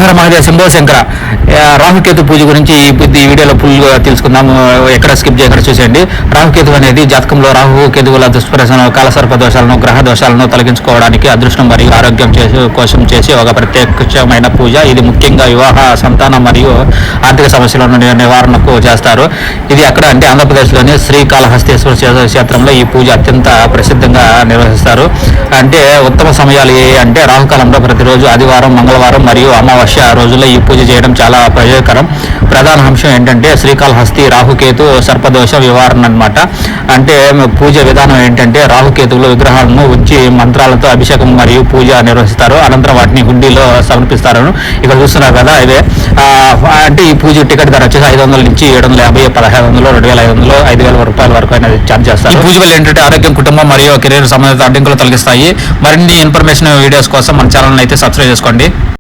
హర మహాదేవ శంభో శంకర. రాహుకేతు పూజ గురించి ఈ వీడియోలో ఫుల్గా తెలుసుకుందాం. ఎక్కడ స్కిప్ చేయకుండా చూసేయండి. రాహుకేతు అనేది జాతకంలో రాహు కేతువుల దుష్ప్రదర్శన కాలసర్ప దోషాలను గ్రహ దోషాలను తొలగించుకోవడానికి అదృష్టం మరియు ఆరోగ్యం కోసం చేసి ఒక ప్రత్యేకమైన పూజ. ఇది ముఖ్యంగా వివాహ, సంతానం మరియు ఆర్థిక సమస్యల నివారణకు చేస్తారు. ఇది ఎక్కడ అంటే ఆంధ్రప్రదేశ్లోని శ్రీకాళహస్తీశ్వర క్షేత్రంలో ఈ పూజ అత్యంత ప్రసిద్ధంగా నిర్వహిస్తారు. అంటే ఉత్తమ సమయాలు ఏ అంటే రాహుకాలంలో ప్రతిరోజు ఆదివారం, మంగళవారం మరియు అమావాస్య రోజుల్లో ఈ పూజ చేయడం చాలా ప్రయోజనకరం. ప్రధాన అంశం ఏంటంటే శ్రీకాళహస్తి రాహుకేతు సర్పదోష నివారణ అన్నమాట. అంటే పూజ విధానం ఏంటంటే రాహుకేతువుల విగ్రహాలను ఉంచి మంత్రాలతో అభిషేకం మరియు పూజ నిర్వహిస్తారు. అనంతరం వాటిని హుండీలో సమర్పిస్తారు. ఇక్కడ చూస్తున్నారు కదా, ఇదే అంటే ఈ పూజ టికెట్ ధర వచ్చేసి 500 నుంచి 750, 1500, 2500, 5000 రూపాయల వరకు అనేది ఛార్జ్ చేస్తారు. ఈ పూజ వల్ల ఏంటంటే ఆరోగ్యం, కుటుంబం మరియు కెరీర్ సంబంధిత అడ్డంకులు తొలగిస్తాయి. మరిన్ని ఇన్ఫర్మేషన్ వీడియోస్ కోసం మన ఛానల్ అయితే సబ్స్క్రైబ్ చేసుకోండి.